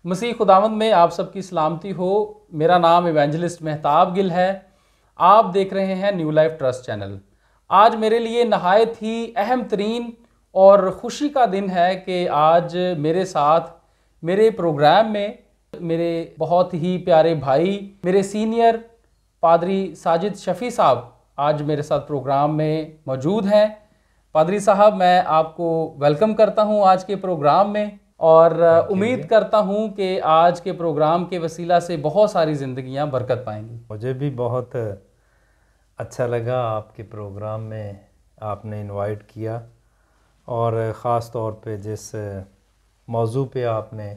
मसीह खुदावंद में आप सबकी सलामती हो। मेरा नाम इवेंजलिस्ट मेहताब गिल है। आप देख रहे हैं न्यू लाइफ ट्रस्ट चैनल। आज मेरे लिए नहायत ही अहम तरीन और ख़ुशी का दिन है कि आज मेरे साथ मेरे प्रोग्राम में मेरे बहुत ही प्यारे भाई, मेरे सीनियर पादरी साजिद शफ़ी साहब आज मेरे साथ प्रोग्राम में मौजूद हैं। पादरी साहब, मैं आपको वेलकम करता हूं आज के प्रोग्राम में और उम्मीद करता हूं कि आज के प्रोग्राम के वसीला से बहुत सारी ज़िंदगियां बरकत पाएंगी। मुझे भी बहुत अच्छा लगा आपके प्रोग्राम में आपने इनवाइट किया और ख़ास तौर पे जिस मौजू पे आपने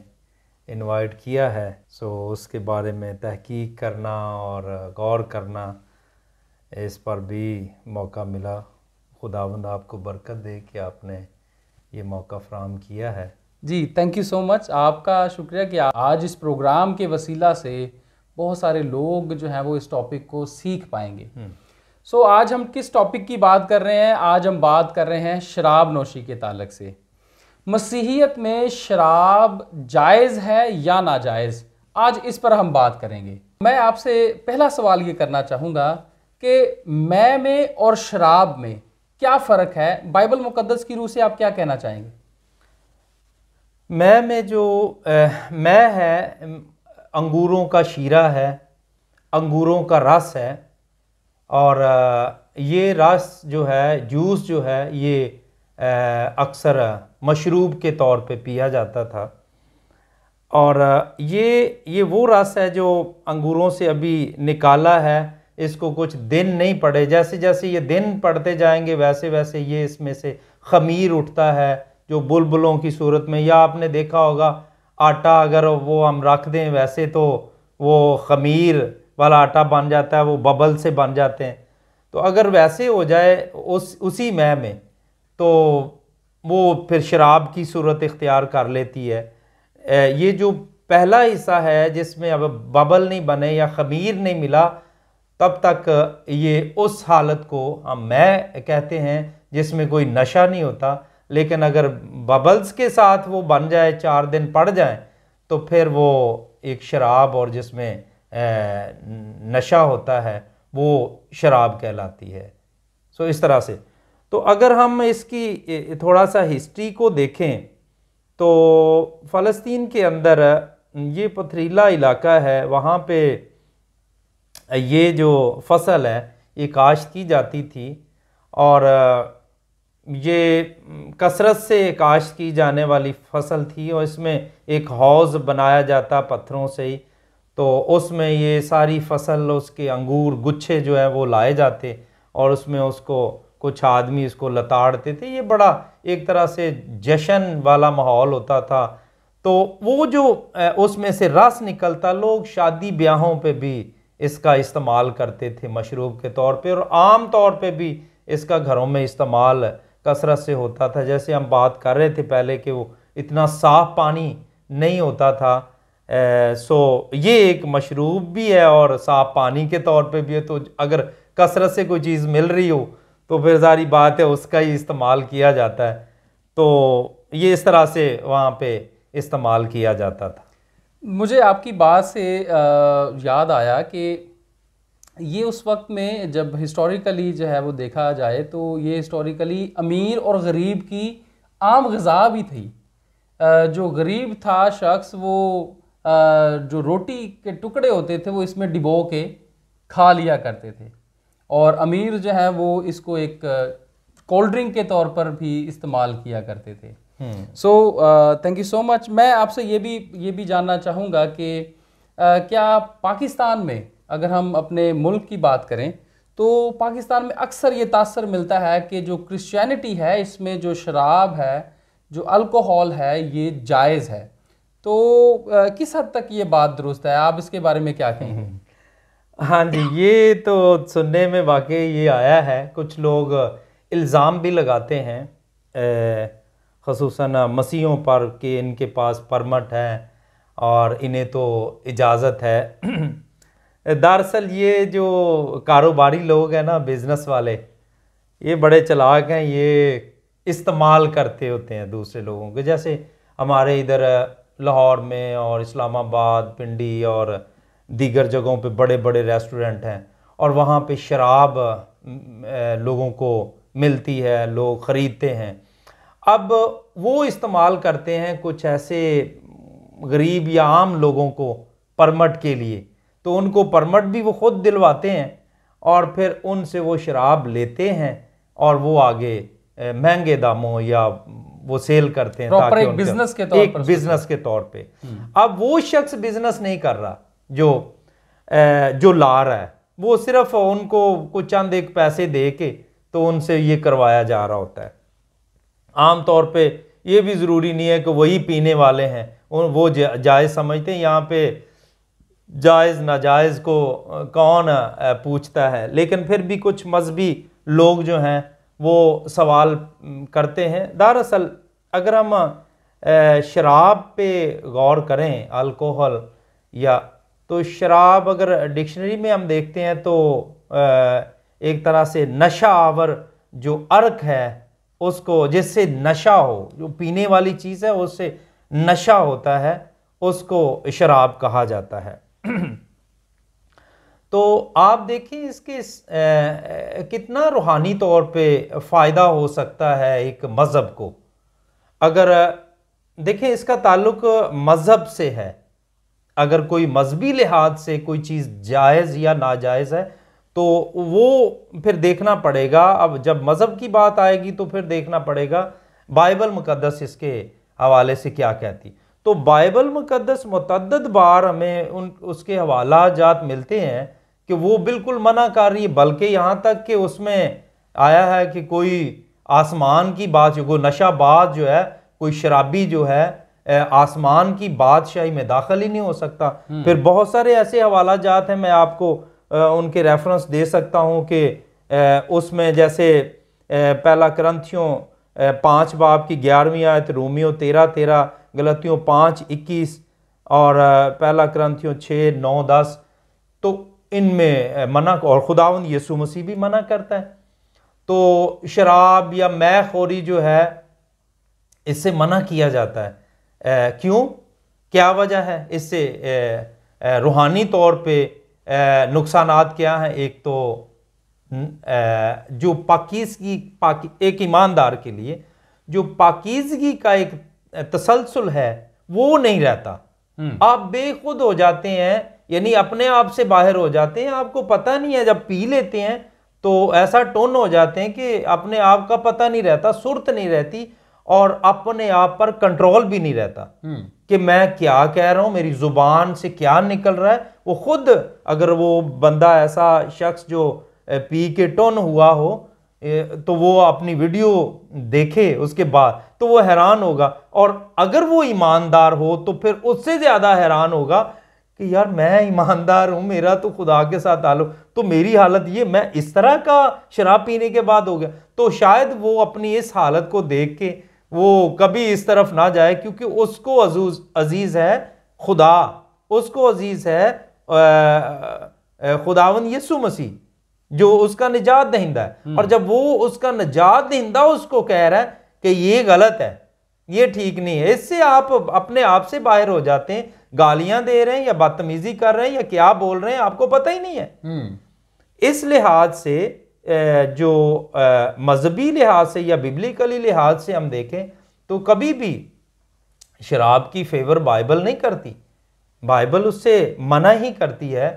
इनवाइट किया है सो उसके बारे में तहकीक करना और गौर करना, इस पर भी मौका मिला। खुदावंद आपको बरकत दे कि आपने ये मौका फ़राहम किया है। जी, थैंक यू सो मच। आपका शुक्रिया कि आज इस प्रोग्राम के वसीला से बहुत सारे लोग जो हैं वो इस टॉपिक को सीख पाएंगे। सो आज हम किस टॉपिक की बात कर रहे हैं? आज हम बात कर रहे हैं शराब नोशी के ताल्लुक से। मसीहियत में शराब जायज़ है या नाजायज़, आज इस पर हम बात करेंगे। मैं आपसे पहला सवाल ये करना चाहूँगा कि मैं में और शराब में क्या फ़र्क है? बाइबल मुकद्दस की रूह से आप क्या कहना चाहेंगे? मैं में जो मैं है अंगूरों का शीरा है, अंगूरों का रस है और ये रस जो है, जूस जो है, ये अक्सर मशरूब के तौर पे पिया जाता था। और ये वो रस है जो अंगूरों से अभी निकाला है। इसको कुछ दिन नहीं पड़े, जैसे जैसे ये दिन पड़ते जाएंगे वैसे वैसे ये इसमें से खमीर उठता है जो बुलबुलों की सूरत में, या आपने देखा होगा आटा अगर वो हम रख दें वैसे तो वो खमीर वाला आटा बन जाता है, वो बबल से बन जाते हैं। तो अगर वैसे हो जाए उसी मैह में तो वो फिर शराब की सूरत इख्तियार कर लेती है। ये जो पहला हिस्सा है जिसमें अब बबल नहीं बने या खमीर नहीं मिला, तब तक ये उस हालत को हम मैह कहते हैं जिसमें कोई नशा नहीं होता। लेकिन अगर बबल्स के साथ वो बन जाए, 4 दिन पड़ जाए, तो फिर वो एक शराब और जिसमें नशा होता है वो शराब कहलाती है। सो इस तरह से तो अगर हम इसकी थोड़ा सा हिस्ट्री को देखें तो फ़लस्तीन के अंदर ये पथरीला इलाका है, वहाँ पे ये जो फसल है ये काश्त की जाती थी और ये कसरत से काश्त की जाने वाली फसल थी और इसमें एक हौज़ बनाया जाता पत्थरों से ही। तो उसमें ये सारी फसल, उसके अंगूर गुच्छे जो है वो लाए जाते और उसमें उसको कुछ आदमी इसको लताड़ते थे। ये बड़ा एक तरह से जश्न वाला माहौल होता था। तो वो जो उसमें से रस निकलता, लोग शादी ब्याहों पे भी इसका इस्तेमाल करते थे मशरूब के तौर पे, और आम तौर पे भी इसका घरों में इस्तेमाल कसरत से होता था। जैसे हम बात कर रहे थे पहले कि वो इतना साफ़ पानी नहीं होता था। सो ये एक मशरूब भी है और साफ़ पानी के तौर पे भी है। तो अगर कसरत से कोई चीज़ मिल रही हो तो फिर सारी बात है उसका ही इस्तेमाल किया जाता है। तो ये इस तरह से वहाँ पे इस्तेमाल किया जाता था। मुझे आपकी बात से याद आया कि ये उस वक्त में जब हिस्टोरिकली जो है वो देखा जाए तो ये हिस्टोरिकली अमीर और गरीब की आम ग़िज़ा भी थी। जो गरीब था शख्स वो जो रोटी के टुकड़े होते थे वो इसमें डिबो के खा लिया करते थे, और अमीर जो है वो इसको एक कोल्ड ड्रिंक के तौर पर भी इस्तेमाल किया करते थे। So thank you so much. मैं आपसे ये भी जानना चाहूँगा कि क्या पाकिस्तान में, अगर हम अपने मुल्क की बात करें तो पाकिस्तान में अक्सर ये तासर मिलता है कि जो क्रिश्चियनिटी है इसमें जो शराब है, जो अल्कोहल है, ये जायज़ है। तो किस हद तक ये बात दुरुस्त है? आप इसके बारे में क्या कहेंगे? हाँ जी, ये तो सुनने में वाकई ये आया है। कुछ लोग इल्ज़ाम भी लगाते हैं ख़ुसूसन मसीहों पर कि इनके पास परमिट है और इन्हें तो इजाज़त है। दरअसल ये जो कारोबारी लोग हैं ना, बिज़नेस वाले, ये बड़े चालाक हैं। ये इस्तेमाल करते होते हैं दूसरे लोगों के। जैसे हमारे इधर लाहौर में और इस्लामाबाद, पिंडी और दीगर जगहों पे बड़े बड़े रेस्टोरेंट हैं और वहाँ पे शराब लोगों को मिलती है, लोग ख़रीदते हैं। अब वो इस्तेमाल करते हैं कुछ ऐसे गरीब या आम लोगों को परमट के लिए, तो उनको परमट भी वो खुद दिलवाते हैं और फिर उनसे वो शराब लेते हैं और वो आगे महंगे दामों या वो सेल करते हैं ताकि एक बिजनेस के तौर पर, बिजनेस के तौर पे। अब वो शख्स बिजनेस नहीं कर रहा जो ला रहा है, वो सिर्फ उनको कुछ चंद एक पैसे दे के तो उनसे ये करवाया जा रहा होता है। आम तौर पे ये भी ज़रूरी नहीं है कि वही पीने वाले हैं, वो जायज़ समझते हैं। यहाँ पे जायज़ नाजायज़ को कौन पूछता है, लेकिन फिर भी कुछ मजहबी लोग जो हैं वो सवाल करते हैं। दरअसल अगर हम शराब पे गौर करें, अल्कोहल या, तो शराब अगर डिक्शनरी में हम देखते हैं तो एक तरह से नशा आवर जो अर्क है उसको, जिससे नशा हो, जो पीने वाली चीज़ है उससे नशा होता है, उसको शराब कहा जाता है। तो आप देखिए इसके कितना रूहानी तौर पे फ़ायदा हो सकता है एक मज़हब को। अगर देखें इसका ताल्लुक मज़हब से है, अगर कोई मजहबी लिहाज से कोई चीज़ जायज़ या नाजायज़ है तो वो फिर देखना पड़ेगा। अब जब मज़हब की बात आएगी तो फिर देखना पड़ेगा बाइबल मुकद्दस इसके हवाले से क्या कहती। तो बाइबल मुकद्दस मुतअद्दिद बार हमें उसके हवाला जात मिलते हैं कि वो बिल्कुल मना कर रही है, बल्कि यहाँ तक कि उसमें आया है कि कोई आसमान की बात, कोई नशाबाज जो है, कोई शराबी जो है, आसमान की बादशाही में दाखिल ही नहीं हो सकता। फिर बहुत सारे ऐसे हवाला जात हैं, मैं आपको उनके रेफरेंस दे सकता हूँ कि उसमें जैसे पहला करंथियों 5 बाब की 11वीं आयत, रोमियो 13:13, गलतियों 5:21 और पहला करंथियों 6:9-10, तो इनमें मना, और खुदावंद यीशु मसीह भी मना करता है। तो शराब या मैखोरी जो है इससे मना किया जाता है। क्यों, क्या वजह है इससे? रूहानी तौर पे नुकसानात क्या हैं? एक तो जो पाकीज़गी, एक ईमानदार के लिए जो पाकीज़गी का एक तसलसल है वो नहीं रहता। आप बेखुद हो जाते हैं, यानी अपने आप से बाहर हो जाते हैं, आपको पता नहीं है। जब पी लेते हैं तो ऐसा टोन हो जाते हैं कि अपने आप का पता नहीं रहता, सुर्त नहीं रहती और अपने आप पर कंट्रोल भी नहीं रहता कि मैं क्या कह रहा हूं, मेरी जुबान से क्या निकल रहा है। वो खुद, अगर वो बंदा ऐसा शख्स जो पी के टोन हुआ हो तो वो अपनी वीडियो देखे उसके बाद तो वो हैरान होगा, और अगर वो ईमानदार हो तो फिर उससे ज्यादा हैरान होगा कि यार मैं ईमानदार हूं, मेरा तो खुदा के साथ ताल्लुक, तो मेरी हालत ये, मैं इस तरह का शराब पीने के बाद हो गया। तो शायद वो अपनी इस हालत को देख के वो कभी इस तरफ ना जाए, क्योंकि उसको अजीज है खुदा, उसको अजीज है खुदावंद यीशु मसीह जो उसका निजात दहिंदा है। और जब वो उसका निजात दहिंदा उसको कह रहा है कि ये गलत है, ये ठीक नहीं है, इससे आप अपने आप से बाहर हो जाते हैं। गालियां दे रहे हैं या बदतमीजी कर रहे हैं या क्या बोल रहे हैं आपको पता ही नहीं है। इस लिहाज से जो मजहबी लिहाज से या बिब्लिकली लिहाज से हम देखें तो कभी भी शराब की फेवर बाइबल नहीं करती। बाइबल उससे मना ही करती है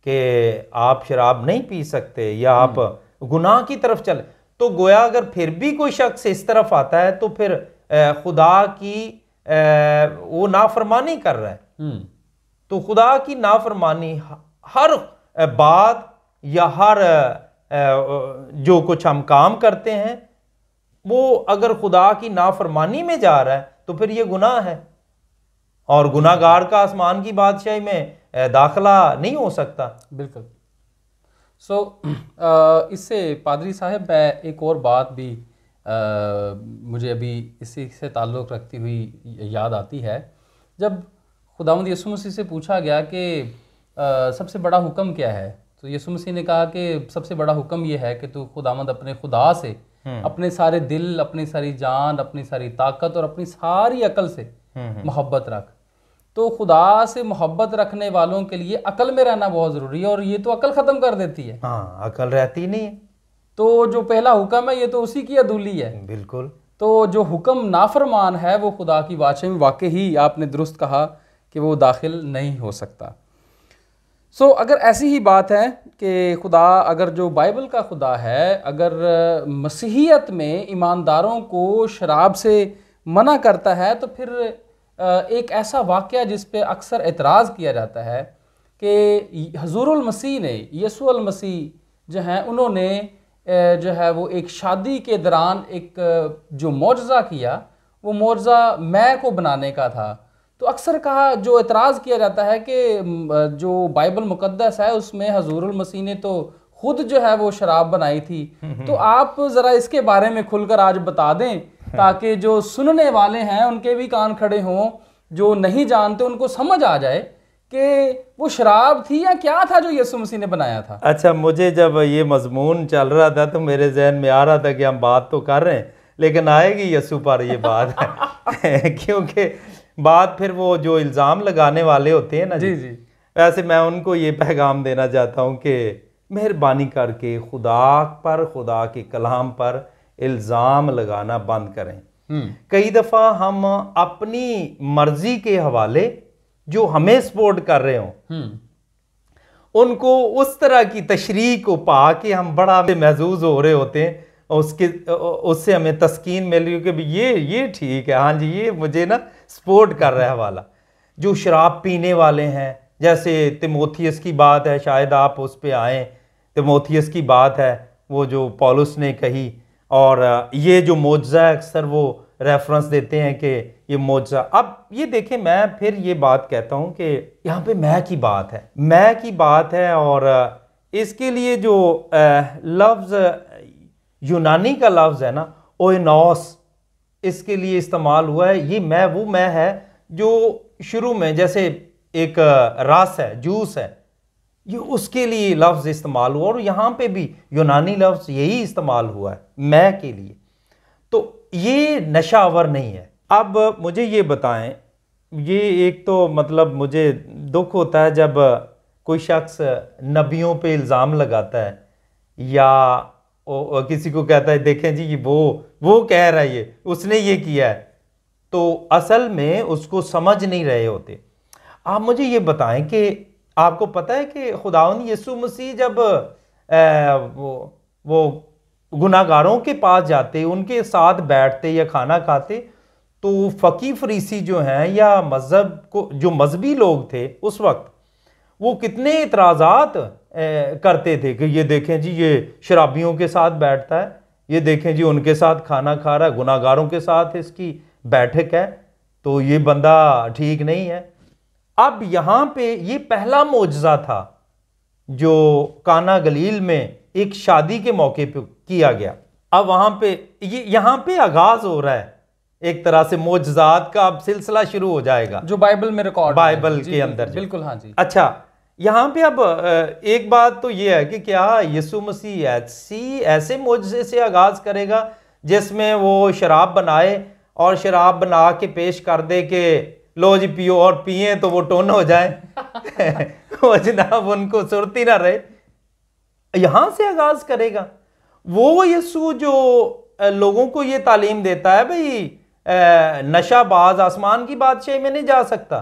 कि आप शराब नहीं पी सकते या आप गुनाह की तरफ चले। तो गोया अगर फिर भी कोई शख्स इस तरफ आता है तो फिर खुदा की वो नाफरमानी कर रहा है। तो खुदा की नाफरमानी हर बात या हर जो कुछ हम काम करते हैं वो अगर खुदा की नाफरमानी में जा रहा है तो फिर ये गुनाह है, और गुनाहगार का आसमान की बादशाही में दाखिला नहीं हो सकता। बिल्कुल। इससे पादरी साहब मैं एक और बात भी मुझे अभी इसी से ताल्लुक़ रखती हुई याद आती है। जब खुदावंद यीशु मसीह से पूछा गया कि सबसे बड़ा हुक्म क्या है, तो यीशु मसीह ने कहा कि सबसे बड़ा हुक्म यह है कि तू खुदावंद अपने खुदा से अपने सारे दिल, अपनी सारी जान, अपनी सारी ताकत और अपनी सारी अकल से मोहब्बत रख। तो खुदा से मोहब्बत रखने वालों के लिए अकल में रहना बहुत ज़रूरी है, और ये तो अकल ख़त्म कर देती है। हाँ, अकल रहती नहीं है। तो जो पहला हुक्म है ये तो उसी की अदूली है। बिल्कुल। तो जो हुक्म नाफरमान है वो खुदा की बादशाही में वाकई ही आपने दुरुस्त कहा कि वो दाखिल नहीं हो सकता। सो अगर ऐसी ही बात है कि खुदा, अगर जो बाइबल का खुदा है, अगर मसीहियत में ईमानदारों को शराब से मना करता है, तो फिर एक ऐसा वाक़या जिस पे अक्सर एतराज़ किया जाता है कि हज़ूरुल मसीह ने, यसुअल मसीह जो हैं, उन्होंने जो है वो एक शादी के दौरान एक जो मौजज़ा किया, वो मौजज़ा मैं को बनाने का था। तो अक्सर कहा, जो एतराज़ किया जाता है कि जो बाइबल मुक़द्दस है उसमें हज़ूरुल मसीह ने तो खुद जो है वो शराब बनाई थी। तो आप ज़रा इसके बारे में खुलकर आज बता दें, ताकि जो सुनने वाले हैं उनके भी कान खड़े हों, जो नहीं जानते उनको समझ आ जाए कि वो शराब थी या क्या था जो यीशु मसीह ने बनाया था। अच्छा, मुझे जब ये मजमून चल रहा था तो मेरे जहन में आ रहा था कि हम बात तो कर रहे हैं लेकिन आएगी यीशु पर ये बात क्योंकि बात फिर वो जो इल्ज़ाम लगाने वाले होते हैं ना जी जी, वैसे मैं उनको ये पैगाम देना चाहता हूँ कि मेहरबानी करके खुदा पर, खुदा के कलाम पर इल्ज़ाम लगाना बंद करें। कई दफ़ा हम अपनी मर्जी के हवाले जो हमें सपोर्ट कर रहे हों उनको उस तरह की तशरीह को पा के हम बड़ा महसूस हो रहे होते हैं, उससे हमें तस्कीन मिल रही हो कि ये ठीक है, हाँ जी ये मुझे ना सपोर्ट कर रहा है वाला। जो शराब पीने वाले हैं, जैसे तिमोथियस की बात है, शायद आप उस पे आएँ। तिमोथियस की बात है वो जो पौलुस ने कही, और ये जो मौजज़ा है अक्सर वो रेफरेंस देते हैं कि ये मौजज़ा। अब ये देखें, मैं फिर ये बात कहता हूँ कि यहाँ पे मैं की बात है, मैं की बात है, और इसके लिए जो लफ्ज़ यूनानी का लफ्ज़ है ना, ओइनोस, इसके लिए इस्तेमाल हुआ है। ये मैं वो मैं है जो शुरू में जैसे एक रस है, जूस है, ये उसके लिए लफ्ज़ इस्तेमाल हुआ, और यहाँ पे भी यूनानी लफ्ज़ यही इस्तेमाल हुआ है मैं के लिए। तो ये नशावर नहीं है। अब मुझे ये बताएं, ये एक तो मतलब मुझे दुख होता है जब कोई शख्स नबियों पे इल्ज़ाम लगाता है या किसी को कहता है देखें जी वो कह रहा है ये उसने ये किया है, तो असल में उसको समझ नहीं रहे होते। आप मुझे ये बताएं कि आपको पता है कि खुदावंद यीशु मसीह जब वो गुनाहगारों के पास जाते, उनके साथ बैठते या खाना खाते, तो फ़कीह फरीसी जो हैं या मज़हब को जो मजहबी लोग थे उस वक्त, वो कितने इतराज़ात करते थे कि ये देखें जी ये शराबियों के साथ बैठता है, ये देखें जी उनके साथ खाना खा रहा है, गुनाहगारों के साथ इसकी बैठक है, तो ये बंदा ठीक नहीं है। अब यहाँ पे ये पहला मौजज़ा था जो काना गलील में एक शादी के मौके पे किया गया। अब वहाँ पे ये यहाँ पे आगाज़ हो रहा है एक तरह से मौजज़ात का, अब सिलसिला शुरू हो जाएगा जो बाइबल में रिकॉर्ड, बाइबल के अंदर। बिल्कुल, हाँ जी। अच्छा, यहाँ पे अब एक बात तो ये है कि क्या यीशु मसीह ऐसे मौजज़े से आगाज़ करेगा जिसमें वो शराब बनाए और शराब बना के पेश कर दे कि लो जी पियो, और पिए तो वो टोन हो जाए वो जनाब उनको सुरती ना रहे, यहाँ से आगाज़ करेगा। वो यीशु जो लोगों को ये तालीम देता है भाई नशाबाज आसमान की बादशाही में नहीं जा सकता,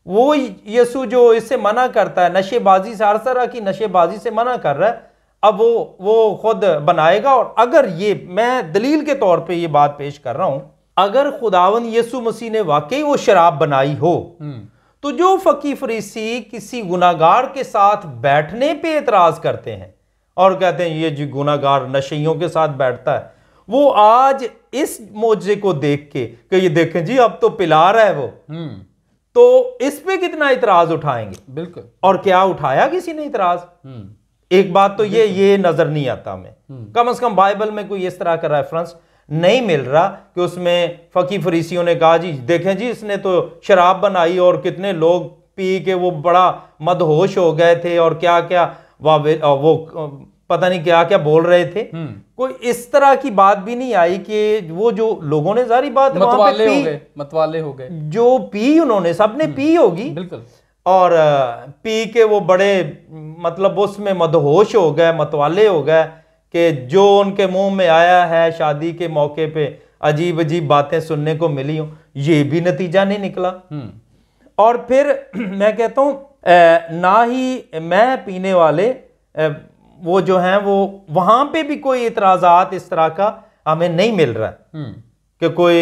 वो यीशु जो इससे मना करता है, नशेबाजी से, हर तरह की नशेबाजी से मना कर रहा है, अब वो खुद बनाएगा। और अगर ये मैं दलील के तौर पे ये बात पेश कर रहा हूं, अगर खुदावन यीशु मसीह ने वाकई वो शराब बनाई हो, तो जो फकीह फरीसी किसी गुनाहगार के साथ बैठने पे एतराज करते हैं और कहते हैं ये जी गुनाहगार नशेइयों के साथ बैठता है, वो आज इस मौजे को देख के कि ये देखें जी अब तो पिला रहा है वो, तो इस पे कितना इतराज उठाएंगे। बिल्कुल। और क्या उठाया किसी ने इतराज? एक बात तो ये नजर नहीं आता हमें, कम से कम बाइबल में कोई इस तरह का रेफरेंस नहीं मिल रहा कि उसमें फकीह फरीसियों ने कहा जी देखें जी इसने तो शराब बनाई और कितने लोग पी के वो बड़ा मदहोश हो गए थे और क्या क्या वो पता नहीं क्या क्या बोल रहे थे। कोई इस तरह की बात भी नहीं आई कि वो जो लोगों ने, जारी बात मतवाले हो गए, जो पी उन्होंने, सबने पी होगी बिल्कुल, और पी के वो बड़े मतलब उसमें मदहोश हो गए, मतवाले हो गए कि जो उनके मुंह में आया है शादी के मौके पे अजीब अजीब बातें सुनने को मिली हो, ये भी नतीजा नहीं निकला। और फिर मैं कहता हूं ना ही मैं पीने वाले वो जो हैं वो वहां पे भी कोई इतराजात इस तरह का हमें नहीं मिल रहा है कि कोई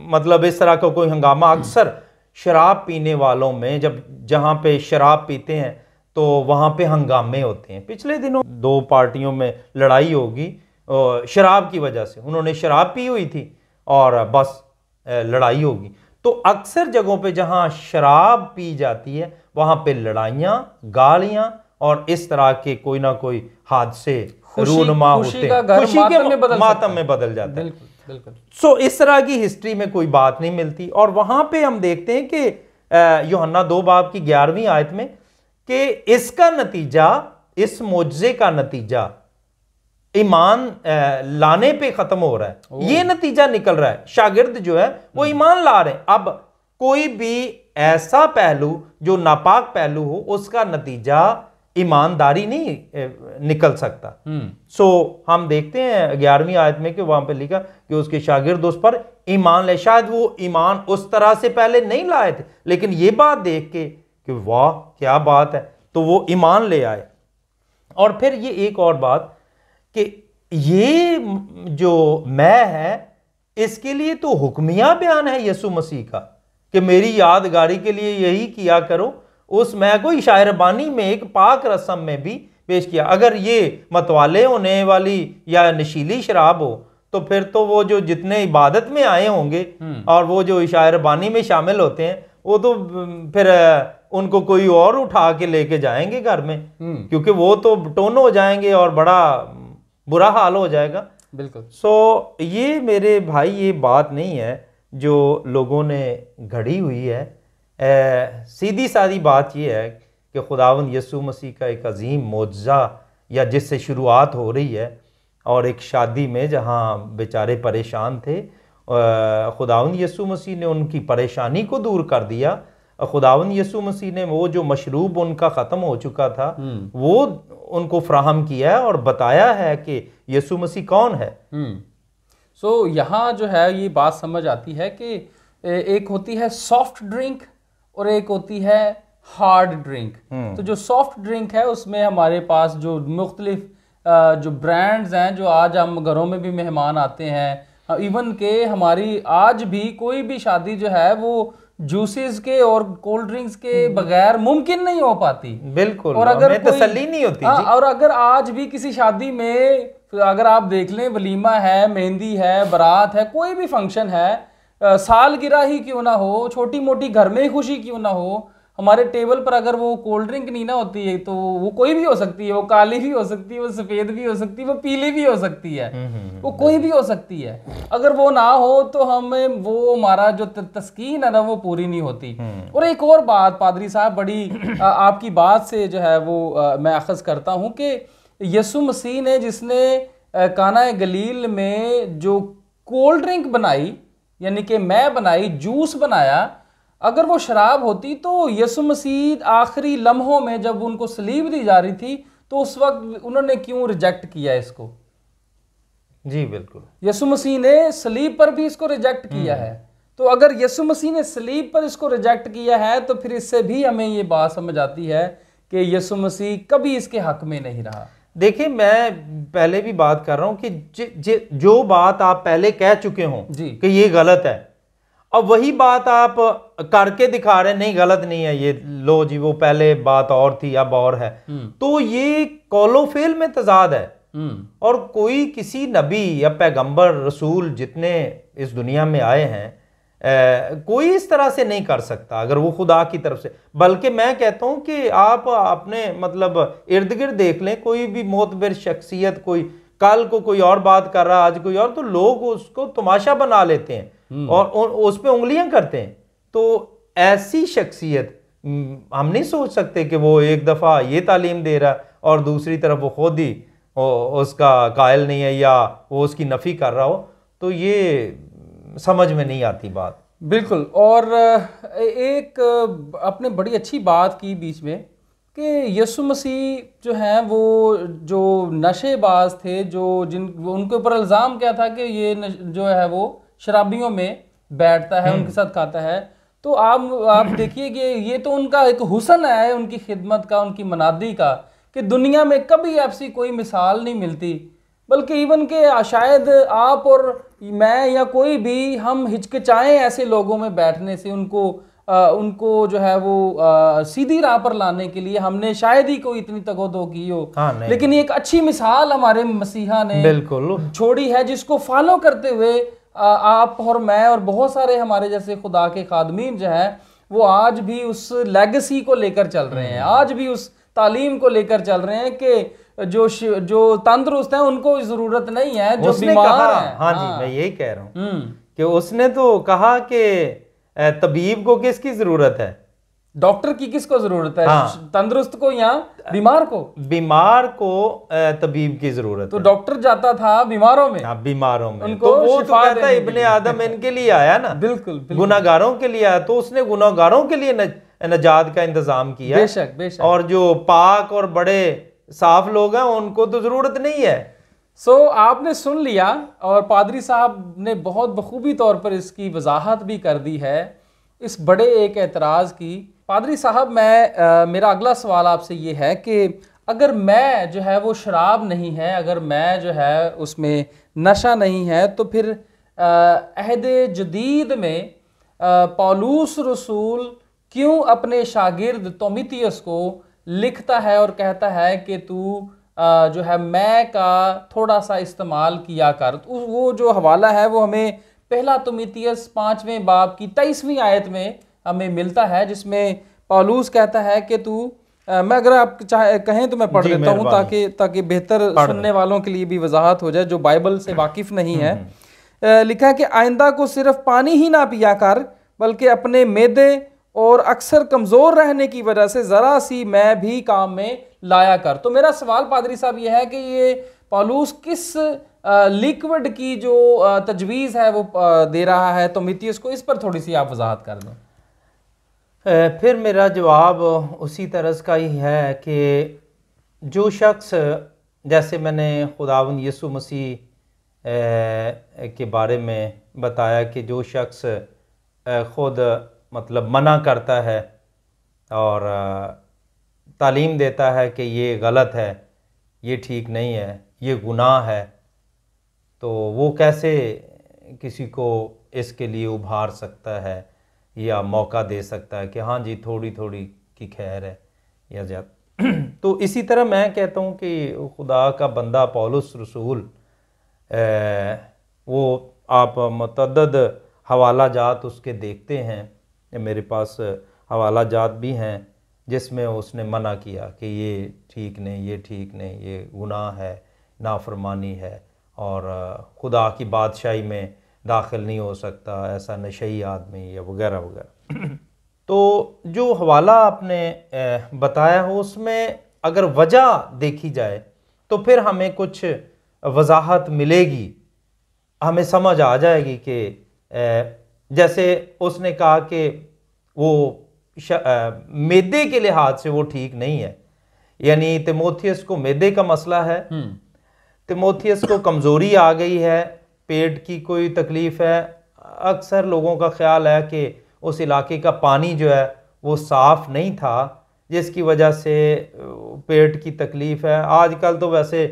मतलब इस तरह का कोई हंगामा। अक्सर शराब पीने वालों में जहां पे शराब पीते हैं तो वहां पे हंगामे होते हैं। पिछले दिनों 2 पार्टियों में लड़ाई होगी शराब की वजह से, उन्होंने शराब पी हुई थी और बस लड़ाई होगी। तो अक्सर जगहों पे जहां शराब पी जाती है वहां पे लड़ाइयां, गालियां और इस तरह के कोई ना कोई हादसे रूनुमा होते हैं, खुशी के मातम में बदल जाता है। बिल्कुल। सो इस तरह की हिस्ट्री में कोई बात नहीं मिलती। और वहां पे हम देखते हैं कि यूहन्ना 2 बाब की 11वीं आयत में कि इसका नतीजा, इस मोजज़े का नतीजा ईमान लाने पे खत्म हो रहा है। ये नतीजा निकल रहा है, शागिर्द जो है वो ईमान ला रहे हैं। अब कोई भी ऐसा पहलू जो नापाक पहलू हो उसका नतीजा ईमानदारी नहीं निकल सकता। सो हम देखते हैं 11वीं आयत में कि वहां पे लिखा कि उसके शागिर्द उस पर ईमान ले। शायद वो ईमान उस तरह से पहले नहीं लाए थे, लेकिन ये बात देख के कि वाह क्या बात है, तो वो ईमान ले आए। और फिर ये एक और बात कि ये जो मैं है इसके लिए तो हुक्मिया बयान है यीशु मसीह का कि मेरी यादगारी के लिए यही किया करो। उस मैं को इशाए रबानी में एक पाक रस्म में भी पेश किया। अगर ये मतवाले होने वाली या नशीली शराब हो तो फिर तो वो जो जितने इबादत में आए होंगे और वो जो इशाए रबानी में शामिल होते हैं वो तो फिर उनको कोई और उठा के लेके जाएंगे घर में, क्योंकि वो तो टोन हो जाएंगे और बड़ा बुरा हाल हो जाएगा। बिल्कुल। सो ये मेरे भाई ये बात नहीं है जो लोगों ने घड़ी हुई है। सीधी सादी बात यह है कि खुदावंद यीशु मसीह का एक अजीम मोजज़ा या जिससे शुरुआत हो रही है, और एक शादी में जहाँ बेचारे परेशान थे खुदावंद यीशु मसीह ने उनकी परेशानी को दूर कर दिया। खुदावंद यीशु मसीह ने वो जो मशरूब उनका ख़त्म हो चुका था वो उनको फ्राहम किया और बताया है कि यीशु मसीह कौन है। सो यहाँ जो है ये बात समझ आती है कि एक होती है सॉफ्ट ड्रिंक और एक होती है हार्ड ड्रिंक। तो जो सॉफ्ट ड्रिंक है उसमें हमारे पास जो मुख्तलिफ जो ब्रांड्स हैं, जो आज हम घरों में भी मेहमान आते हैं, इवन के हमारी आज भी कोई भी शादी जो है वो जूसेस के और कोल्ड ड्रिंक्स के बगैर मुमकिन नहीं हो पाती। बिल्कुल। और अगर तसल्ली नहीं होती जी। और अगर आज भी किसी शादी में अगर आप देख लें, वलीमा है, मेहंदी है, बारात है, कोई भी फंक्शन है, सालगिरह ही क्यों ना हो, छोटी मोटी घर में ही खुशी क्यों ना हो, हमारे टेबल पर अगर वो कोल्ड ड्रिंक नहीं ना होती है तो वो कोई भी हो सकती है, वो काली भी हो सकती है, वो सफ़ेद भी हो सकती है, वो पीली भी हो सकती है, वो कोई भी हो सकती है। अगर वो ना हो तो हमें वो हमारा जो तस्कीन है ना वो पूरी नहीं होती। और एक और बात पादरी साहब, बड़ी आपकी बात से जो है वो मैं अखज़ करता हूँ कि यीशु मसीह ने जिसने काना गलील में जो कोल्ड ड्रिंक बनाई, यानी कि मैं बनाई, जूस बनाया, अगर वो शराब होती तो यीशु मसीह आखिरी लम्हों में जब उनको सलीब दी जा रही थी तो उस वक्त उन्होंने क्यों रिजेक्ट किया इसको? जी बिल्कुल, यीशु मसीह ने सलीब पर भी इसको रिजेक्ट किया है। तो अगर यीशु मसीह ने सलीब पर इसको रिजेक्ट किया है तो फिर इससे भी हमें ये बात समझ आती है कि यीशु मसीह कभी इसके हक में नहीं रहा। देखिए, मैं पहले भी बात कर रहा हूं कि जो बात आप पहले कह चुके हों कि ये गलत है, अब वही बात आप करके दिखा रहे हैं नहीं गलत नहीं है, ये लो जी वो पहले बात और थी अब और है, तो ये कौलो फेल में तजाद है। और कोई किसी नबी या पैगंबर रसूल जितने इस दुनिया में आए हैं कोई इस तरह से नहीं कर सकता अगर वो खुदा की तरफ से। बल्कि मैं कहता हूं कि आप अपने मतलब इर्द गिर्द देख लें, कोई भी मोतबर शख्सियत, कोई कल को कोई और बात कर रहा आज कोई और, तो लोग उसको तमाशा बना लेते हैं और उस पर उंगलियां करते हैं। तो ऐसी शख्सियत हम नहीं सोच सकते कि वो एक दफ़ा ये तालीम दे रहा और दूसरी तरफ वो खुद ही उसका कायल नहीं है या वो उसकी नफ़ी कर रहा हो, तो ये समझ में नहीं आती बात। बिल्कुल। और एक आपने बड़ी अच्छी बात की बीच में कि यीशु मसीह जो हैं वो जो नशेबाज थे, जो उनके ऊपर इल्ज़ाम क्या था कि ये जो है वो शराबियों में बैठता है, उनके साथ खाता है। तो आप देखिए कि ये तो उनका एक हुस्न है, उनकी खिदमत का, उनकी मनादी का, कि दुनिया में कभी ऐसी कोई मिसाल नहीं मिलती। बल्कि इवन के शायद आप और मैं या कोई भी हम हिचकिचाएं ऐसे लोगों में बैठने से, उनको जो है वो सीधी राह पर लाने के लिए हमने शायद ही कोई इतनी तगोदो की हो। हाँ, लेकिन ये एक अच्छी मिसाल हमारे मसीहा ने बिल्कुल छोड़ी है, जिसको फॉलो करते हुए आप और मैं और बहुत सारे हमारे जैसे खुदा के खादमीन जो है वो आज भी उस लेगेसी को लेकर चल रहे हैं, आज भी उस तालीम को लेकर चल रहे हैं कि जो तंदुरुस्त हैं उनको जरूरत नहीं है, जो बीमार हैं। हाँ जी, मैं यही कह रहा हूँ कि उसने तो कहा कि तबीब को किसकी जरूरत है, डॉक्टर की किसको जरूरत है? हाँ। तंदुरुस्त को या बीमार को? बीमार को तबीब की जरूरत तो है। डॉक्टर जाता था बीमारों में, हाँ, बीमारों में। उनको तो वो तो शिफा कहता है देने के इब्ने लिए। आदम इनके लिए आया ना, बिल्कुल बिल्कुल, गुनाहगारों के लिए आया, तो उसने गुनाहगारों के लिए नजात का इंतजाम किया। बेशक बेशक। और जो पाक और बड़े साफ लोग हैं उनको तो जरूरत नहीं है। सो आपने सुन लिया, और पादरी साहब ने बहुत बखूबी तौर पर इसकी वजाहत भी कर दी है, इस बड़े एक एतराज़ की। पादरी साहब, मेरा अगला सवाल आपसे ये है कि अगर मैं जो है वो शराब नहीं है, अगर मैं जो है उसमें नशा नहीं है, तो फिर अहद जदीद में पौलुस रसूल क्यों अपने शागिर्द तोमिथियुस को लिखता है और कहता है कि तू जो है मैं का थोड़ा सा इस्तेमाल किया कर? तो वो जो हवाला है वो हमें पहला तोमिथियुस 5वें बाब की 23वीं आयत में हमें मिलता है, जिसमें पौलुस कहता है कि तू मैं अगर आप कहें तो मैं पढ़ देता हूँ ताकि बेहतर सुनने वालों के लिए भी वजाहत हो जाए जो बाइबल से वाकिफ नहीं है। लिखा है कि आइंदा को सिर्फ पानी ही ना पिया कर, बल्कि अपने मैदे और अक्सर कमज़ोर रहने की वजह से ज़रा सी मैं भी काम में लाया कर। तो मेरा सवाल पादरी साहब ये है कि ये पौलुस किस लिक्विड की जो तजवीज़ है वो दे रहा है तोमिथियुस को, इस पर थोड़ी सी आप वजाहत कर दें। फिर मेरा जवाब उसी तरह का ही है कि जो शख्स, जैसे मैंने खुदावंद यीशु मसीह के बारे में बताया कि जो शख्स ख़ुद मतलब मना करता है और तालीम देता है कि ये गलत है, ये ठीक नहीं है, ये गुनाह है, तो वो कैसे किसी को इसके लिए उभार सकता है या मौका दे सकता है कि हाँ जी थोड़ी थोड़ी की खैर है या ज़्यादा। तो इसी तरह मैं कहता हूँ कि खुदा का बंदा पौलुस रसूल, वो आप मुतअद्दिद हवाला जात उसके देखते हैं, मेरे पास हवाला जात भी हैं जिसमें उसने मना किया कि ये ठीक नहीं, ये ठीक नहीं, ये गुनाह है, नाफरमानी है और खुदा की बादशाही में दाखिल नहीं हो सकता, ऐसा नशई आदमी या वगैरह वगैरह। तो जो हवाला आपने बताया हो उसमें अगर वजह देखी जाए तो फिर हमें कुछ वजाहत मिलेगी, हमें समझ आ जाएगी कि जैसे उसने कहा कि वो मैदे के लिहाज से वो ठीक नहीं है, यानी तिमोथियस को मैदे का मसला है, तिमोथियस को कमज़ोरी आ गई है, पेट की कोई तकलीफ़ है। अक्सर लोगों का ख्याल है कि उस इलाके का पानी जो है वो साफ़ नहीं था जिसकी वजह से पेट की तकलीफ़ है। आजकल तो वैसे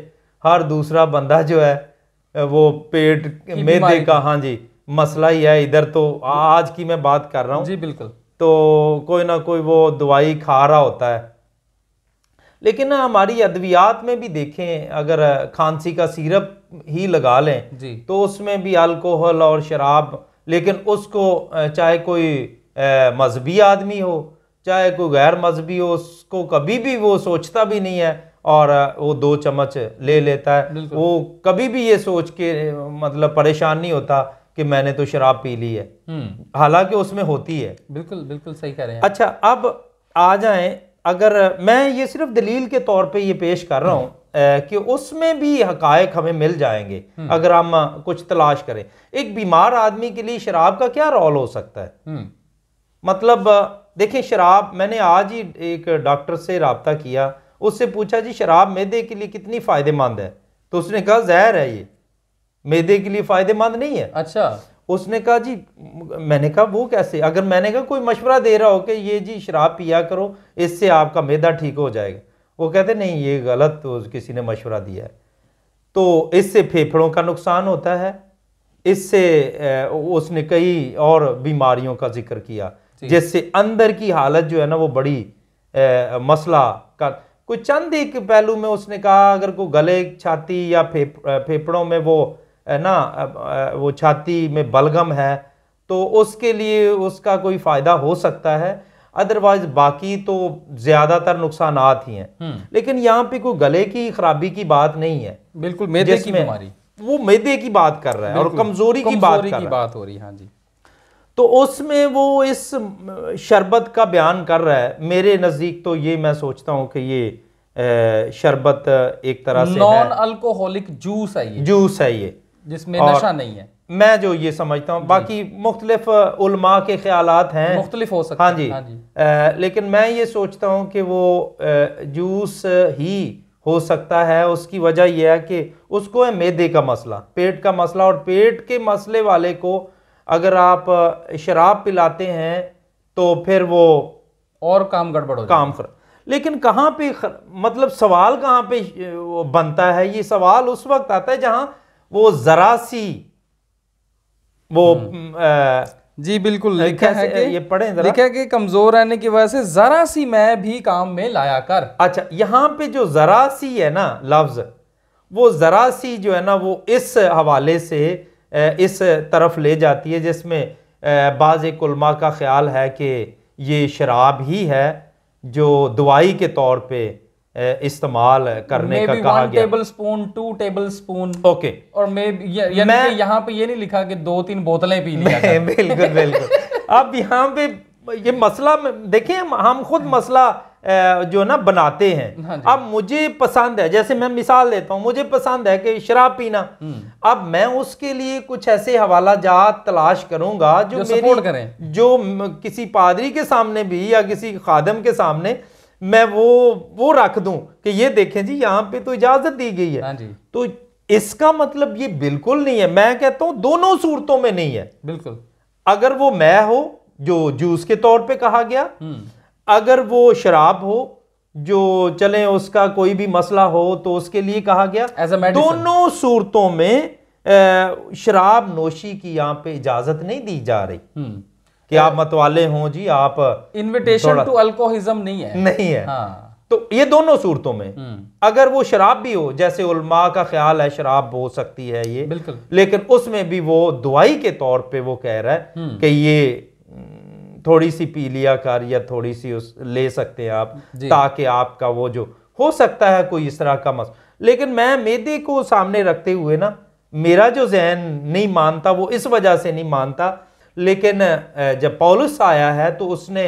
हर दूसरा बंदा जो है वो पेट मैदे का, हाँ जी, मसला ही है। इधर तो आज की मैं बात कर रहा हूँ जी बिल्कुल, तो कोई ना कोई वो दवाई खा रहा होता है। लेकिन हमारी अद्वियात में भी देखें, अगर खांसी का सिरप ही लगा लें जी, तो उसमें भी अल्कोहल और शराब, लेकिन उसको चाहे कोई मजहबी आदमी हो चाहे कोई गैर मजहबी हो, उसको कभी भी वो सोचता भी नहीं है और वो 2 चम्मच ले लेता है। वो कभी भी ये सोच के मतलब परेशान नहीं होता कि मैंने तो शराब पी ली है, हालांकि उसमें होती है। बिल्कुल बिल्कुल सही कह रहे हैं। अच्छा, अब आ जाएं, अगर मैं ये सिर्फ दलील के तौर पे ये पेश कर रहा हूँ कि उसमें भी हकायक हमें मिल जाएंगे अगर हम कुछ तलाश करें। एक बीमार आदमी के लिए शराब का क्या रोल हो सकता है? मतलब देखिए, शराब, मैंने आज ही एक डॉक्टर से रब्ता किया, उससे पूछा जी शराब मैदे के लिए कितनी फ़ायदेमंद है, तो उसने कहा जहर है, ये मैदे के लिए फ़ायदेमंद नहीं है। अच्छा। उसने कहा जी, मैंने कहा वो कैसे? अगर मैंने कहा कोई मशवरा दे रहा हो कि ये जी शराब पिया करो, इससे आपका मैदा ठीक हो जाएगा, वो कहते नहीं ये गलत, तो किसी ने मशवरा दिया है। तो इससे फेफड़ों का नुकसान होता है, इससे उसने कई और बीमारियों का जिक्र किया, जिससे अंदर की हालत जो है ना वो बड़ी मसला का। कोई चंद एक पहलू में उसने कहा अगर कोई गले, छाती या फेफड़ों में वो ना वो छाती में बलगम है तो उसके लिए उसका कोई फ़ायदा हो सकता है, अदरवाइज बाकी तो ज़्यादातर नुकसानात ही हैं। लेकिन यहाँ पे कोई गले की खराबी की बात नहीं है, बिल्कुल मैदे की बीमारी, वो मैदे की बात कर रहा है और कमजोरी की बात हो रही है। हाँ जी। तो उसमें वो इस शरबत का बयान कर रहा है। मेरे नज़दीक तो ये मैं सोचता हूँ कि ये शरबत एक तरह से नॉन अल्कोहलिक जूस है ये जिसमें नशा नहीं है, मैं जो ये समझता हूँ। बाकी मुख्तलिफ उलमा के ख्यालात हैं, मुख्तलिफ हो सकते हैं। हाँ जी। लेकिन मैं ये सोचता हूँ कि वो जूस ही हो सकता है। उसकी वजह यह है कि उसको है मैदे का मसला, पेट का मसला, और पेट के मसले वाले को अगर आप शराब पिलाते हैं तो फिर वो और काम गड़बड़ हो जाएगा। लेकिन कहाँ पे मतलब सवाल कहाँ पे बनता है? ये सवाल उस वक्त आता है जहां वो जरा सी वो जी बिल्कुल लिखा है कि ये पढ़ें जरा, लिखा है कि कमजोर रहने की वजह से जरा सी मैं भी काम में लाया कर। अच्छा, यहाँ पे जो जरा सी है ना लफ्ज, वो जरा सी जो है ना वो इस हवाले से इस तरफ ले जाती है जिसमें बाज़ एक उलमा का ख्याल है कि ये शराब ही है जो दवाई के तौर पे इस्तेमाल करने का कहा गया। 1 table spoon 2 table spoon, okay. और मैं यहाँ पे ये नहीं लिखा कि 2-3 बोतलें पी लिया। बिल्कुल बिल्कुल। अब यहाँ पे ये मसला देखिए, हम खुद मसला जो ना बनाते हैं। हाँ, अब मुझे पसंद है, जैसे मैं मिसाल देता हूँ, मुझे पसंद है कि शराब पीना, अब मैं उसके लिए कुछ ऐसे हवाला जात तलाश करूंगा जो सपोर्ट करें, जो किसी पादरी के सामने भी या किसी खादम के सामने मैं वो रख दूं कि ये देखें जी यहाँ पे तो इजाजत दी गई है। हाँ जी। तो इसका मतलब ये बिल्कुल नहीं है। मैं कहता हूं दोनों सूरतों में नहीं है। बिल्कुल, अगर वो मैं हो जो जूस के तौर पे कहा गया, अगर वो शराब हो जो चले उसका कोई भी मसला हो तो उसके लिए कहा गया, दोनों सूरतों में शराब नोशी की यहाँ पे इजाजत नहीं दी जा रही कि आप मतवाले हों जी, आप इन्विटेशन टू अल्कोहलिज्म नहीं है। हाँ। तो ये दोनों सूरतों में अगर वो शराब भी हो, जैसे उलमा का ख्याल है शराब हो सकती है ये, बिल्कुल, लेकिन उसमें भी वो दुआई के तौर पे वो कह रहा है कि ये थोड़ी सी पी लिया कर या थोड़ी सी ले सकते हैं आप, ताकि आपका वो जो हो सकता है कोई इस तरह का लेकिन मैं मैदे को सामने रखते हुए ना, मेरा जो जहन नहीं मानता वो इस वजह से नहीं मानता, लेकिन जब पौलुस आया है तो उसने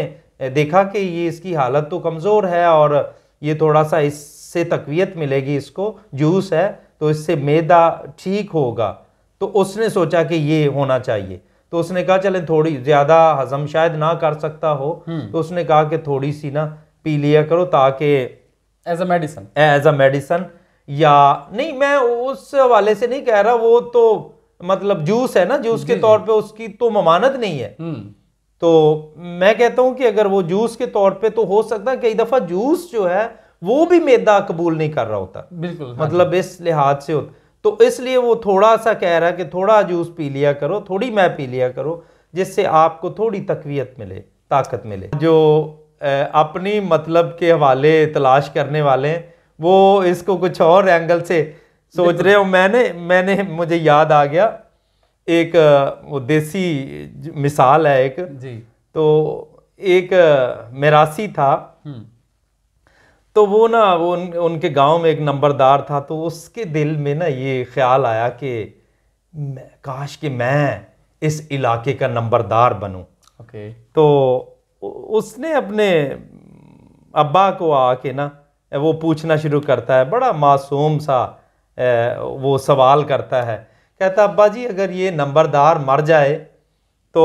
देखा कि ये इसकी हालत तो कमज़ोर है और ये थोड़ा सा इससे तकवीयत मिलेगी, इसको जूस है तो इससे मैदा ठीक होगा, तो उसने सोचा कि ये होना चाहिए। तो उसने कहा चले थोड़ी ज़्यादा हजम शायद ना कर सकता हो, तो उसने कहा कि थोड़ी सी ना पी लिया करो ताकि एज अ मेडिसन या नहीं, मैं उस हवाले से नहीं कह रहा, वो तो मतलब जूस है ना, जूस के तौर पे उसकी तो ममानत नहीं है। तो मैं कहता हूं कि अगर वो जूस के तौर पे तो हो सकता है, कई दफा जूस जो है वो भी मैदा कबूल नहीं कर रहा होता, बिल्कुल, मतलब इस लिहाज से होता, तो इसलिए वो थोड़ा सा कह रहा है कि थोड़ा जूस पी लिया करो, थोड़ी मैं पी लिया करो, जिससे आपको थोड़ी तकवीयत मिले, ताकत मिले। जो अपनी मतलब के हवाले तलाश करने वाले हैं वो इसको कुछ और एंगल से सोच रहे हो। मैंने मुझे याद आ गया एक वो देसी मिसाल है एक जी। तो एक मेरासी था, तो वो ना वो उनके गांव में एक नंबरदार था, तो उसके दिल में ना ये ख्याल आया कि काश कि मैं इस इलाके का नंबरदार बनूं। ओके। तो उसने अपने अब्बा को आके ना वो पूछना शुरू करता है, बड़ा मासूम सा वो सवाल करता है। कहता अब्बा जी अगर ये नंबरदार मर जाए तो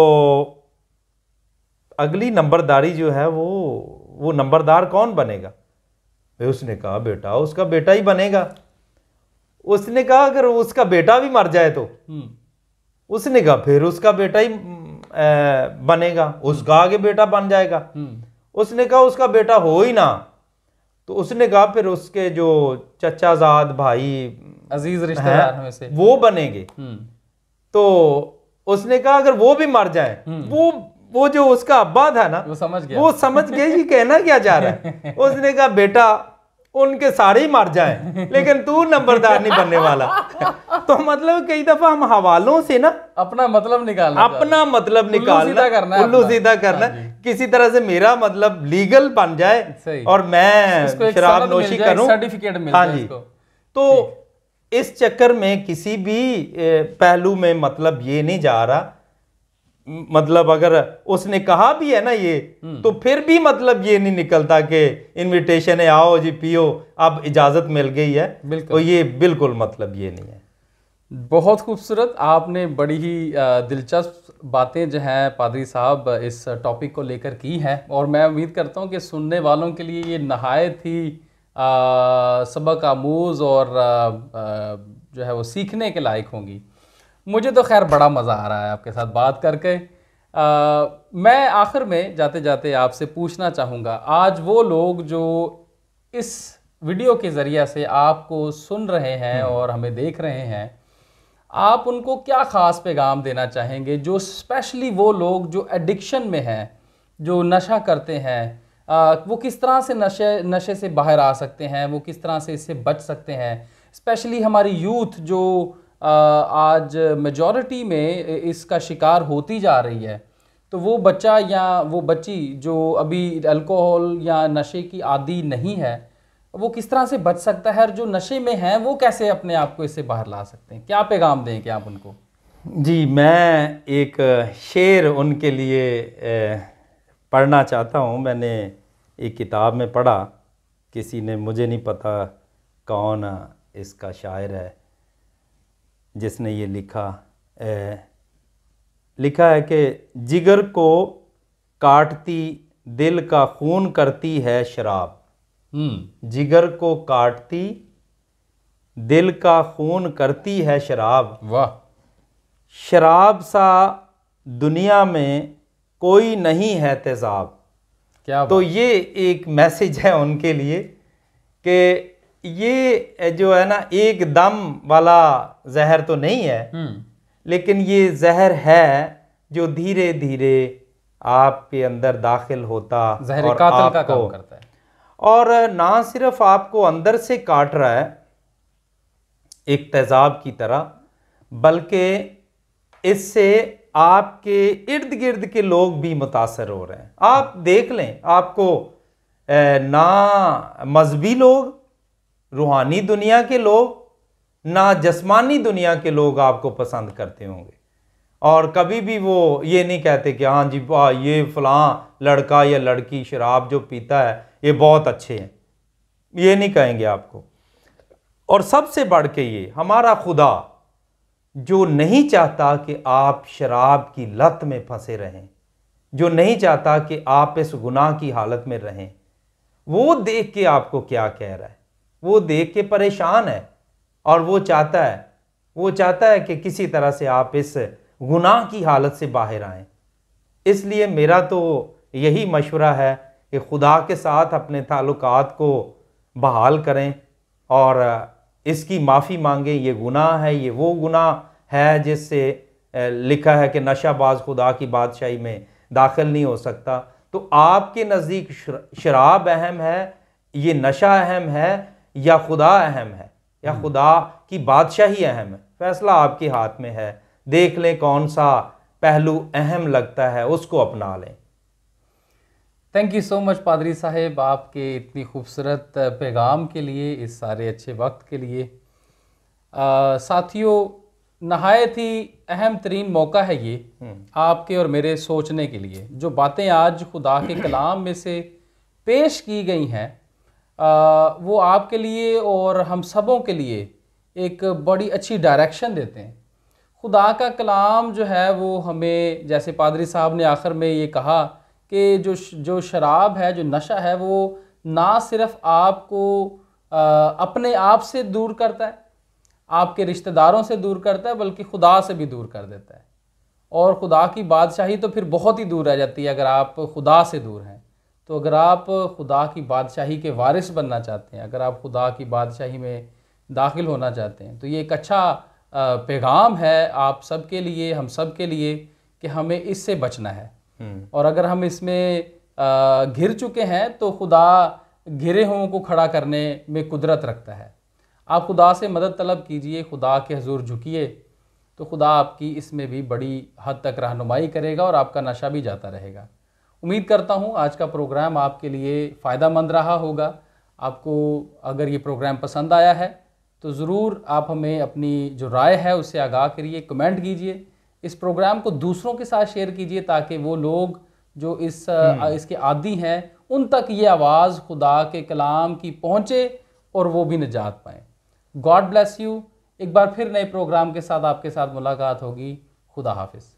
अगली नंबरदारी जो है वो नंबरदार कौन बनेगा? उसने कहा बेटा उसका बेटा ही बनेगा। उसने कहा अगर उसका बेटा भी मर जाए तो? उसने कहा फिर उसका बेटा ही बनेगा, उसका आगे बेटा बन जाएगा। उसने कहा उसका बेटा हो ही ना, तो उसने कहा फिर उसके जो चचाजाद भाई अजीज रिश्तेदार में से वो बनेंगे। तो उसने कहा अगर वो भी मर जाए, वो जो उसका अब्बा था ना वो समझ गया ये कहना क्या जा रहा है। उसने कहा बेटा उनके सारे ही मर जाएं लेकिन तू नंबरदार नहीं बनने वाला। तो मतलब कई दफा हम हवालों से ना अपना मतलब निकालना उल्लू सीधा करना किसी तरह से मेरा मतलब लीगल बन जाए और मैं शराब नोशी करूं, सर्टिफिकेट मिल हाँ जी। तो इस चक्कर में किसी भी पहलू में मतलब ये नहीं जा रहा, मतलब अगर उसने कहा भी है ना ये तो फिर भी मतलब ये नहीं निकलता कि इनविटेशन है आओ जी पियो अब इजाजत मिल गई है, तो ये बिल्कुल मतलब ये नहीं है। बहुत खूबसूरत, आपने बड़ी ही दिलचस्प बातें जो हैं पादरी साहब इस टॉपिक को लेकर की हैं और मैं उम्मीद करता हूं कि सुनने वालों के लिए ये नहायत ही सबक आमूज़ और जो है वो सीखने के लायक होंगी। मुझे तो खैर बड़ा मज़ा आ रहा है आपके साथ बात करके। मैं आखिर में जाते जाते आपसे पूछना चाहूँगा, आज वो लोग जो इस वीडियो के ज़रिए से आपको सुन रहे हैं और हमें देख रहे हैं, आप उनको क्या ख़ास पैगाम देना चाहेंगे, जो स्पेशली वो लोग जो एडिक्शन में हैं, जो नशा करते हैं, वो किस तरह से नशे से बाहर आ सकते हैं, वो किस तरह से इससे बच सकते हैं? स्पेशली हमारी यूथ जो आज मेजॉरिटी में इसका शिकार होती जा रही है, तो वो बच्चा या वो बच्ची जो अभी अल्कोहल या नशे की आदी नहीं है, वो किस तरह से बच सकता है, और जो नशे में हैं वो कैसे अपने आप को इससे बाहर ला सकते हैं? क्या पैगाम देंगे आप उनको? जी, मैं एक शेर उनके लिए पढ़ना चाहता हूँ। मैंने एक किताब में पढ़ा, किसी ने, मुझे नहीं पता कौन इसका शायर है जिसने ये लिखा है कि जिगर को काटती दिल का खून करती है शराब। जिगर को काटती दिल का खून करती है शराब। वाह। शराब सा दुनिया में कोई नहीं है तेजाब। क्या तो ये एक मैसेज है उनके लिए कि ये जो है ना एक दम वाला जहर तो नहीं है, लेकिन ये जहर है जो धीरे धीरे आपके अंदर दाखिल होता और कातिल का काम करता है, और ना सिर्फ आपको अंदर से काट रहा है एक तेजाब की तरह, बल्कि इससे आपके इर्द गिर्द के लोग भी मुतासर हो रहे हैं। आप देख लें, आपको ना मजहबी लोग, रूहानी दुनिया के लोग, ना जिस्मानी दुनिया के लोग आपको पसंद करते होंगे, और कभी भी वो ये नहीं कहते कि हाँ जी ये फलां लड़का या लड़की शराब जो पीता है ये बहुत अच्छे हैं, ये नहीं कहेंगे आपको। और सबसे बढ़ के ये हमारा खुदा जो नहीं चाहता कि आप शराब की लत में फंसे रहें, जो नहीं चाहता कि आप इस गुनाह की हालत में रहें, वो देख के आपको क्या कह रहा है, वो देख के परेशान है, और वो चाहता है कि किसी तरह से आप इस गुनाह की हालत से बाहर आएं। इसलिए मेरा तो यही मशवरा है कि खुदा के साथ अपने ताल्लुकात को बहाल करें और इसकी माफ़ी मांगें। ये गुनाह है, ये वो गुनाह है जिससे लिखा है कि नशाबाज खुदा की बादशाही में दाखिल नहीं हो सकता। तो आपके नज़दीक शराब अहम है, ये नशा अहम है, या खुदा अहम है, या खुदा की बादशाही अहम है? फैसला आपके हाथ में है। देख लें कौन सा पहलू अहम लगता है, उसको अपना लें। थैंक यू सो मच पादरी साहब, आपके इतनी खूबसूरत पैगाम के लिए, इस सारे अच्छे वक्त के लिए। साथियों, नहायत ही अहम तरीन मौका है ये आपके और मेरे सोचने के लिए। जो बातें आज खुदा के कलाम में से पेश की गई हैं, वो आपके लिए और हम सबों के लिए एक बड़ी अच्छी डायरेक्शन देते हैं। खुदा का कलाम जो है वो हमें, जैसे पादरी साहब ने आखिर में ये कहा कि जो शराब है, जो नशा है, वो ना सिर्फ आपको अपने आप से दूर करता है, आपके रिश्तेदारों से दूर करता है, बल्कि खुदा से भी दूर कर देता है। और खुदा की बादशाही तो फिर बहुत ही दूर रह जाती है अगर आप खुदा से दूर हैं। तो अगर आप खुदा की बादशाही के वारिस बनना चाहते हैं, अगर आप खुदा की बादशाही में दाखिल होना चाहते हैं, तो ये एक अच्छा पैगाम है आप सब के लिए, हम सब के लिए, कि हमें इससे बचना है। और अगर हम इसमें घिर चुके हैं तो खुदा घिरे हुओं को खड़ा करने में कुदरत रखता है। आप खुदा से मदद तलब कीजिए, खुदा के हुजूर झुकिए, तो खुदा आपकी इसमें भी बड़ी हद तक रहनुमाई करेगा और आपका नशा भी जाता रहेगा। उम्मीद करता हूँ आज का प्रोग्राम आपके लिए फ़ायदेमंद रहा होगा। आपको अगर ये प्रोग्राम पसंद आया है तो ज़रूर आप हमें अपनी जो राय है उससे आगाह करिए, कमेंट कीजिए, इस प्रोग्राम को दूसरों के साथ शेयर कीजिए, ताकि वो लोग जो इसके आदी हैं उन तक ये आवाज़ खुदा के कलाम की पहुँचे और वो भी निजात पाएँ। God bless you. एक बार फिर नए प्रोग्राम के साथ आपके साथ मुलाकात होगी। खुदा हाफिज़।